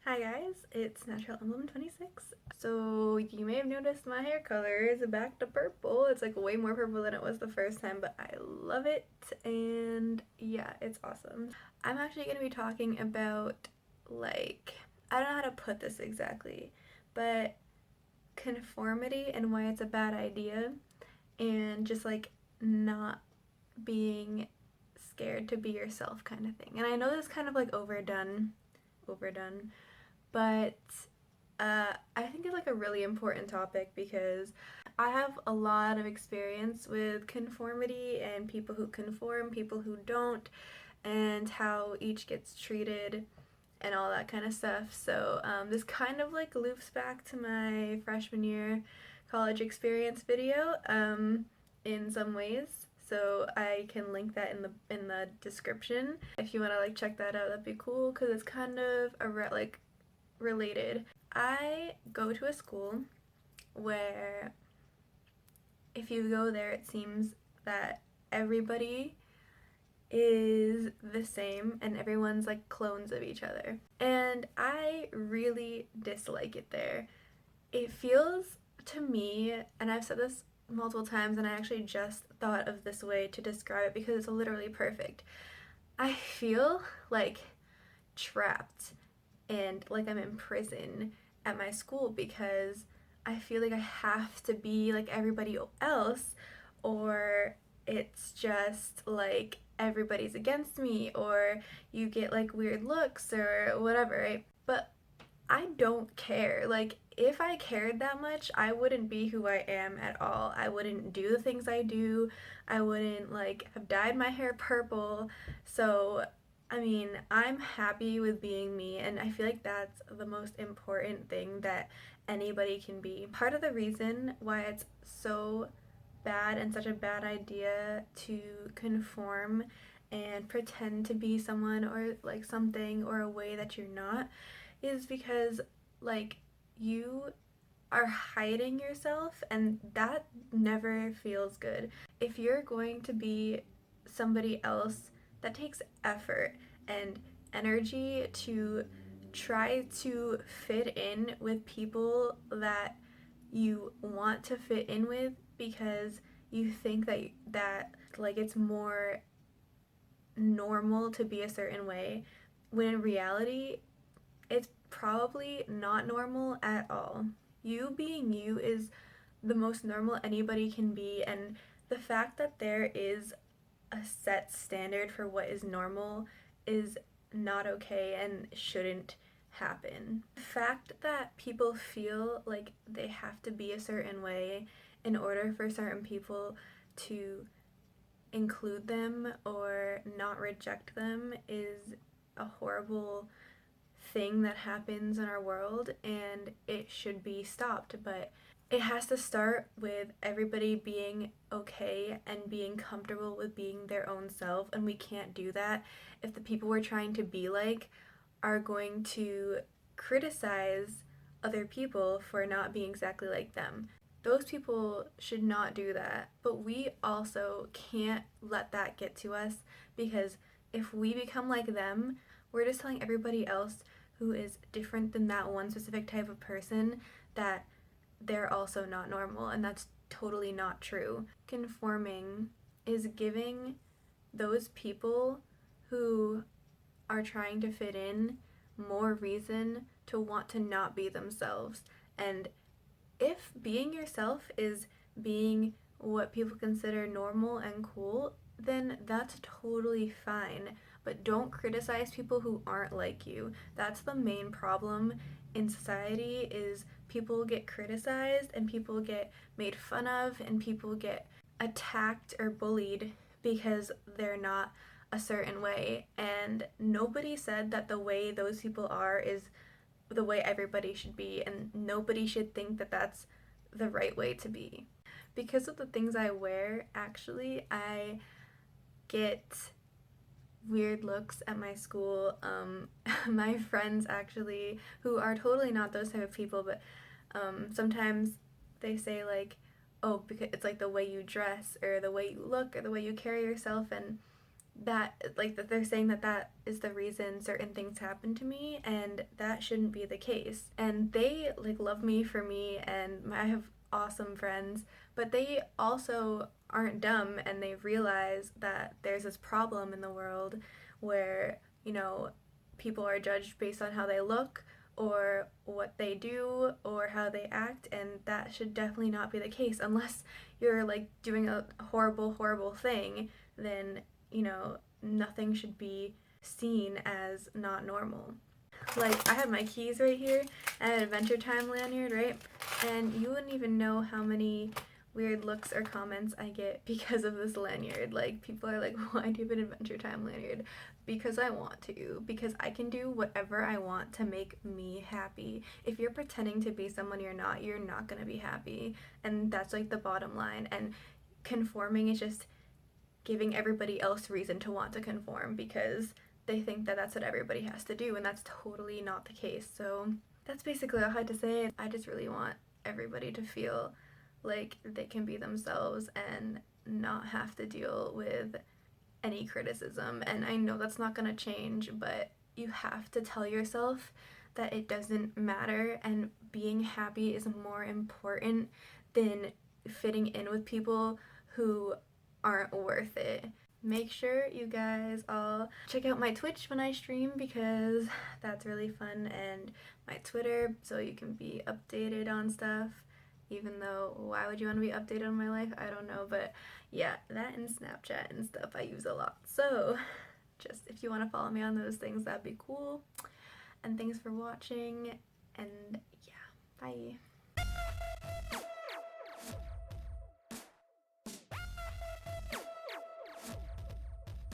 Hi guys, it's Natural Emblem 26. So you may have noticed my hair color is back to purple. It's like way more purple than it was the first time, but I love it and yeah, it's awesome. I'm actually going to be talking about I don't know how to put this exactly, but conformity and why it's a bad idea and just not being scared to be yourself kind of thing. And I know this is kind of like overdone, but I think it's like a really important topic because I have a lot of experience with conformity and people who conform, people who don't, and how each gets treated and all that kind of stuff. So this kind of like loops back to my freshman year college experience video in some ways. So I can link that in the description if you want to like check that out. That'd be cool because it's kind of related. I go to a school where if you go there, it seems that everybody is the same and everyone's like clones of each other. And I really dislike it there. It feels to me, and I've said this multiple times, and I actually just thought of this way to describe it because it's literally perfect. I feel like trapped and like I'm in prison at my school because I feel like I have to be like everybody else, or it's just like everybody's against me, or you get like weird looks or whatever, right? But I don't care. Like, if I cared that much, I wouldn't be who I am at all. I wouldn't do the things I do. I wouldn't, like, have dyed my hair purple. So, I mean, I'm happy with being me, and I feel like that's the most important thing that anybody can be. Part of the reason why it's so bad and such a bad idea to conform and pretend to be someone or like something or a way that you're not is because like you are hiding yourself and that never feels good. If you're going to be somebody else, that takes effort and energy to try to fit in with people that you want to fit in with because you think that like it's more normal to be a certain way when in reality it's probably not normal at all. You being you is the most normal anybody can be, and the fact that there is a set standard for what is normal is not okay and shouldn't happen. The fact that people feel like they have to be a certain way in order for certain people to include them or not reject them is a horrible thing that happens in our world and it should be stopped, but it has to start with everybody being okay and being comfortable with being their own self, and we can't do that if the people we're trying to be like are going to criticize other people for not being exactly like them. Those people should not do that, but we also can't let that get to us because if we become like them, we're just telling everybody else who is different than that one specific type of person that they're also not normal, and that's totally not true. Conforming is giving those people who are trying to fit in more reason to want to not be themselves. And if being yourself is being what people consider normal and cool, then that's totally fine. But don't criticize people who aren't like you. That's the main problem in society is people get criticized and people get made fun of and people get attacked or bullied because they're not a certain way. And nobody said that the way those people are is the way everybody should be, and nobody should think that that's the right way to be. Because of the things I wear, actually, I get weird looks at my school. My friends, actually, who are totally not those type of people, but sometimes they say, oh, because it's like the way you dress, or the way you look, or the way you carry yourself, and that, like, that they're saying that that is the reason certain things happen to me, and that shouldn't be the case. And they like love me for me, and I have awesome friends, but they also aren't dumb, and they realize that there's this problem in the world where, you know, people are judged based on how they look or what they do or how they act, and that should definitely not be the case unless you're like doing a horrible, horrible thing. Then, you know, nothing should be seen as not normal. Like, I have my keys right here. I had an Adventure Time lanyard, right? And you wouldn't even know how many weird looks or comments I get because of this lanyard. Like, people are like, why do you have an Adventure Time lanyard? Because I want to. Because I can do whatever I want to make me happy. If you're pretending to be someone you're not gonna be happy. And that's like the bottom line. And conforming is just giving everybody else reason to want to conform because they think that that's what everybody has to do, and that's totally not the case. So that's basically all I had to say. I just really want everybody to feel like they can be themselves and not have to deal with any criticism. And I know that's not going to change, but you have to tell yourself that it doesn't matter, and being happy is more important than fitting in with people who aren't worth it. Make sure you guys all check out my Twitch when I stream because that's really fun, and my Twitter so you can be updated on stuff. Even though, why would you want to be updated on my life? I don't know, but yeah, that and Snapchat and stuff I use a lot. So just if you want to follow me on those things, that'd be cool. And thanks for watching, and yeah, bye.